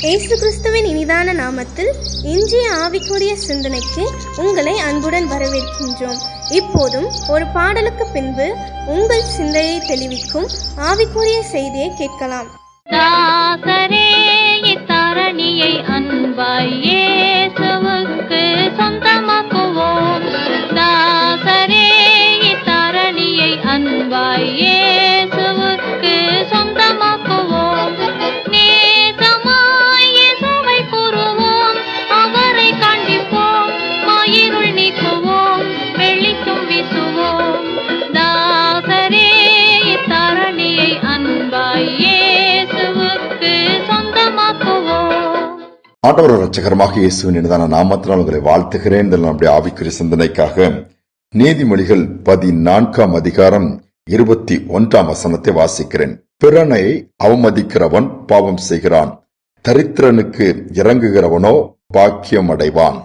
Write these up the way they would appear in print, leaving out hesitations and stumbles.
இயேசு கிறிஸ்துவின் இனிதான நாமத்தில் இன்றைய ஆவிக்குரிய சிந்தனைக்கு உங்களை அன்புடன் வரவேற்கின்றோம். இப்போதும் ஒரு பாடலுக்கு பின்பு உங்கள் சிந்தையை தெளிவிக்கும் ஆவிக்குரிய செய்தியை கேட்கலாம். தாசரே இத்தரணியை அன்பாய் இயேசுவுக்கு சொந்தமாக்குவோம். தாசரே இத்தரணியை அன்பாய் இயேசுவுக்கு சொந்தமாக்குவோம். நேசமாய் இயேசுவை கூறுவோம், அவரை கண்டிப்போம், மாயிருள் நீக்குவோம், வெளிச்சம் வீசுவோம். தாசரே இத்தரணியை அன்பாய் இயேசுவுக்கு சொந்தமாக்குவோம். ஆண்டவர் இரட்சகரமாக இயேசுவின் இனிதான நாமத்தினால் உங்களை வாழ்த்துகிறேன். நம்முடைய ஆவிக்குரிய சிந்தனைக்காக நீதிமொழிகள் 14 அதிகாரம் 21 வசனத்தை வாசிக்கிறேன். பிறனை அவமதிக்கிறவன் பாவம் செய்கிறான், தரித்திரனுக்கு இறங்குகிறவனோ பாக்கியம் அடைவான்.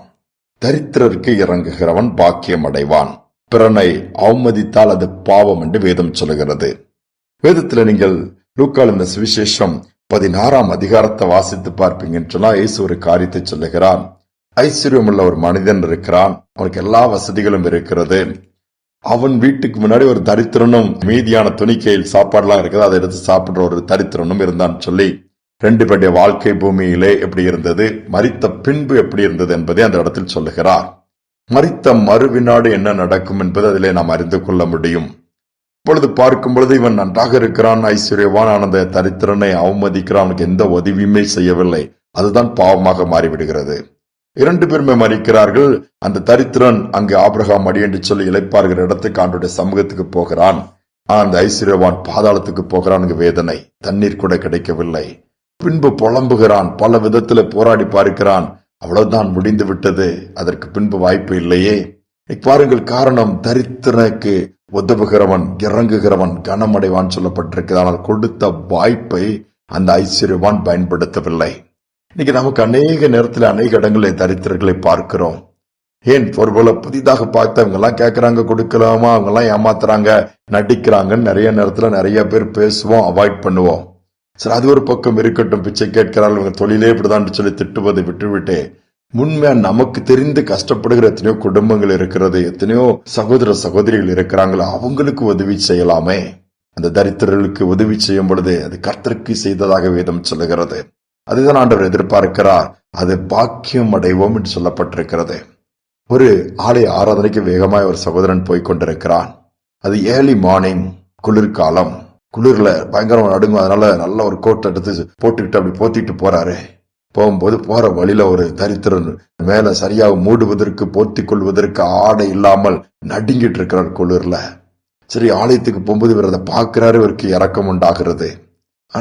தரித்திரருக்கு இறங்குகிறவன் பாக்கியம் அடைவான். பிறனை அவமதித்தால் அது பாவம் என்று வேதம் சொல்லுகிறது. வேதத்தில் நீங்கள் லூக்காவின் சுவிசேஷம் 16 அதிகாரத்தை வாசித்து பார்ப்பீங்கன்னு சொன்னா இயேசு ஒரு காரியத்தை சொல்லுகிறான். ஐஸ்வர்யம் உள்ள ஒரு மனிதன் இருக்கிறான், அவனுக்கு எல்லா வசதிகளும் இருக்கிறது. அவன் வீட்டுக்கு முன்னாடி ஒரு தரித்திரனும் மீதியான துணிக்கையில் சாப்பாடுலாம் இருக்குது, அதை எடுத்து சாப்பிடுற ஒரு தரித்திரனும் இருந்தான்னு சொல்லி 2 பேருடைய வாழ்க்கை பூமியிலே எப்படி இருந்தது, மரித்த பின்பு எப்படி இருந்தது என்பதை அந்த இடத்தில் சொல்லுகிறார். மரித்த மறுவினாடு என்ன நடக்கும் என்பது அதிலே நாம் அறிந்து கொள்ள முடியும். இப்பொழுது பார்க்கும் பொழுது இவன் நன்றாக இருக்கிறான், ஐஸ்வர்யவான். அந்த தரித்திரனை அவமதிக்கிறான், அவனுக்கு எந்த உதவியுமே செய்யவில்லை. அதுதான் பாவமாக மாறிவிடுகிறது. 2 பேருமே மறிக்கிறார்கள். அந்த தரித்திரன் அங்கு ஆபிரகாம் அடி என்று சொல்லி இளைப்பாருகிற இடத்துக்கு ஆண்டவருடைய சமூகத்துக்கு போகிறான். அந்த ஐஸ்வர்யவான் பாதாளத்துக்கு போகிறான். வேதனை, தண்ணீர் கூட கிடைக்கவில்லை. பின்பு புலம்புகிறான், பல விதத்துல போராடி பார்க்கிறான். அவ்வளவுதான், முடிந்து விட்டது, அதற்கு பின்பு வாய்ப்பு இல்லையே. பாருங்கள், காரணம் தரித்திரனுக்கு உதவுகிறவன் இறங்குகிறவன் கனமடைவான் சொல்லப்பட்டிருக்கு. ஆனால் கொடுத்த வாய்ப்பை அந்த ஐஸ்வர்யவான் பயன்படுத்தவில்லை. இன்னைக்கு நமக்கு அநேக நேரத்தில் அநேக இடங்களில் தரித்திரர்களை பார்க்கிறோம். ஏன் ஒருவேளை புதிதாக பார்த்து அவங்க எல்லாம் கேட்கறாங்க, கொடுக்கலாமா, அவங்க எல்லாம் ஏமாத்துறாங்க, நடிக்கிறாங்கன்னு நிறைய நேரத்துல நிறைய பேர் பேசுவோம், அவாய்ட் பண்ணுவோம். சரி, அது ஒரு பக்கம் இருக்கட்டும். பிச்சை கேட்கிறாள், இவங்க தொழிலே இப்படிதான் சொல்லி திட்டுவதை விட்டுவிட்டு உண்மையா நமக்கு தெரிந்து கஷ்டப்படுகிற எத்தனையோ குடும்பங்கள் இருக்கிறது, எத்தனையோ சகோதர சகோதரிகள் இருக்கிறாங்களோ, அவங்களுக்கு உதவி செய்யலாமே. அந்த தரித்திரர்களுக்கு உதவி செய்யும் பொழுது அது கர்த்தருக்கு செய்ததாக வேதம் சொல்லுகிறது. அதுதான் ஆண்டவர் எதிர்பார்க்கிறார். அது பாக்கியம் அடைவோம் என்று சொல்லப்பட்டிருக்கிறது. ஒரு ஆலய ஆராதனைக்கு வேகமாய் ஒரு சகோதரன் போய்கொண்டிருக்கிறான். அது ஏர்லி மார்னிங், குளிர்காலம், குளிர்ல பயங்கரம் நடுங்கும். அதனால நல்ல ஒரு கோட் எடுத்து போட்டுக்கிட்டு அப்படி போத்திட்டு போறாரு. போகும்போது போற வழியில ஒரு தரித்திரன் மேல சரியாக மூடுவதற்கு போர்த்திக் கொள்வதற்கு ஆடை இல்லாமல் நடுங்கிட்டு இருக்கிறார் குளிர்ல. சரி, ஆலயத்துக்கு போகும்போது இவர் அதை பார்க்கிறாரு, இவருக்கு இறக்கம் உண்டாகிறது.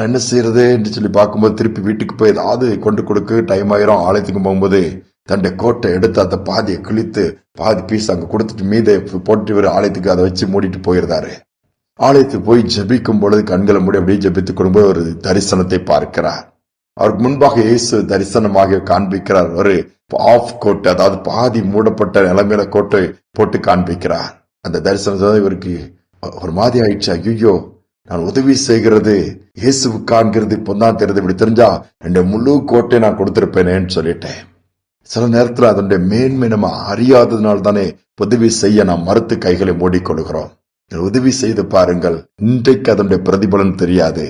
என்ன செய்யறது என்று சொல்லி பார்க்கும்போது திருப்பி வீட்டுக்கு போய் ஏதாவது கொண்டு கொடுக்க டைம் ஆயிரும். ஆலயத்துக்கு போகும்போது தன்னுடைய கோட்டை எடுத்து அந்த பாதியை கிழித்து பாதி பீஸ் அங்க கொடுத்துட்டு மீதை போட்டு இவர் ஆலயத்துக்கு அதை வச்சு மூடிட்டு போயிருந்தாரு. ஆலயத்துக்கு போய் ஜெபிக்கும் பொழுது கண்களை மூடி அப்படியே ஜெபித்துக் கொள்ளும்போது ஒரு தரிசனத்தை பார்க்கிறார். அவருக்கு முன்பாக இயேசு தரிசனமாக காண்பிக்கிறார். ஒரு ஆஃப் கோட், அதாவது பாதி மூடப்பட்ட நிலைமையில கோட்டை போட்டு காண்பிக்கிறார். அந்த தரிசனத்தை இவருக்கு ஒரு மாதிரி ஆயிடுச்சு. ஐயோ, நான் உதவி செய்கிறது இயேசுக்கு காண்கிறது இப்பதான் தெரியுது. இப்படி தெரிஞ்சா என்னுடைய முழு கோட்டை நான் கொடுத்திருப்பேனேன்னு சொல்லிட்டேன். சில நேரத்துல அதனுடைய மேன்மை நம்ம அறியாததுனால தானே உதவி செய்ய நாம் மறுத்து கைகளை மூடிக்கொள்கிறோம். உதவி செய்து பாருங்கள், இன்றைக்கு அதனுடைய பிரதிபலன் தெரியாது,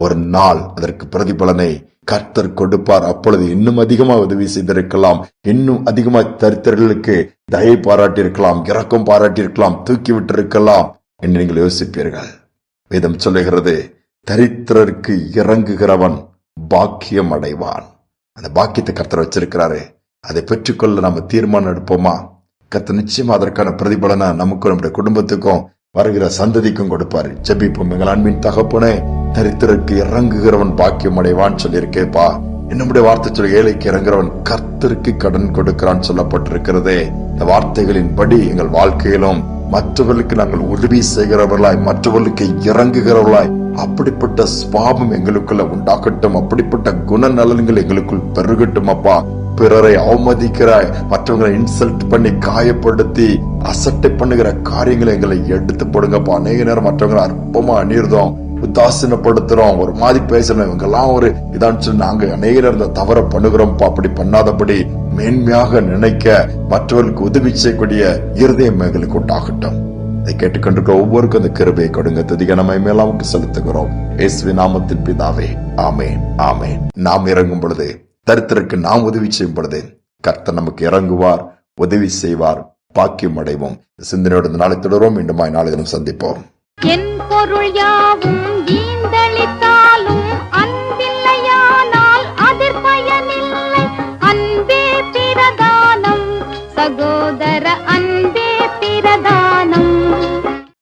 ஒரு நாள் அதற்கு பிரதிபலனை கர்த்தர் கொடுப்பார். அப்பொழுது இன்னும் அதிகமா உதவி செய்திருக்கலாம், இன்னும் அதிகமா தரித்திரர்களுக்கு தயை பாராட்டியிருக்கலாம், இரக்கம் பாராட்டியிருக்கலாம், தூக்கி விட்டிருக்கலாம் என்று நீங்கள் யோசிப்பீர்கள். வேதம் சொல்லுகிறது, தரித்திரருக்கு இறங்குகிறவன் பாக்கியம் அடைவான். அந்த பாக்கியத்தை கர்த்தர் வச்சிருக்கிறாரு. அதை பெற்றுக்கொள்ள நாம தீர்மானம் எடுப்போமா? கர்த்தர் நிச்சயமா அதற்கான பிரதிபலனை நமக்கும் நம்முடைய குடும்பத்துக்கும் வருகிற சந்ததிக்கும் கொடுப்பாரு. ஜெபிப்போம். எங்கள் அன்பின் தகப்பனே, தரித்திரருக்கு இறங்குகிறவன் பாக்கியம் அடைவான் சொல்லியிருக்கேப்பா. என்னுடைய வார்த்தை சொல்ல, ஏழைக்கு இறங்குறவன் கர்த்தருக்கு கடன் கொடுக்கிறான் சொல்லப்பட்டிருக்கிறதே. இந்த வார்த்தைகளின் படி எங்கள் வாழ்க்கையிலும் மற்றவர்களுக்கு நாங்கள் உதவி செய்கிறவர்களாய், மற்றவர்களுக்கு இறங்குகிறவர்களாய் அப்படிப்பட்ட சுபாவம் எங்களுக்குள்ள உண்டாக்கட்டும். அப்படிப்பட்ட குணநலன்கள் எங்களுக்குள் பெருகட்டும் அப்பா. பிறரை அவமதிக்கிறாய், மற்றவங்களை இன்சல்ட் பண்ணி காயப்படுத்தி அசட்டை பண்ணுகிற காரியங்களை எங்களை எடுத்து போடுங்கப்பா. அநேக நேரம் மற்றவங்களை அற்பமா அணிர்தோம், உதாசீனப்படுத்துறோம், ஒரு மாதிரி பேசுறோம், இவங்கெல்லாம் ஒரு இதான்னு சொல்லி நாங்க அநேகர் அந்த தவற பண்ணுகிறோம்ப்பா. அப்படி பண்ணாதபடி மேன்மையாக நினைக்க, மற்றவர்களுக்கு உதவி செய்யக்கூடிய இருதயம் எங்களுக்கு உண்டாகட்டும். இதை கேட்டுக்கொண்டிருக்கிற ஒவ்வொருக்கும் அந்த கிருபையை கொடுங்க. துதிக்க நம்ம மேலாவுக்கு செலுத்துகிறோம் இயேசுவின் நாமத்தில் பிதாவே, ஆமேன், ஆமேன். நாம் இறங்கும் பொழுது, தரித்திரருக்கு நாம் உதவி செய்யும் பொழுது கர்த்தர் நமக்கு இறங்குவார், உதவி செய்வார், பாக்கியம் அடைவோம். சிந்தனையோடு நாளை தொடரும். மீண்டும் நாளை தினம் சந்திப்போம். என் பொருள் யாவும்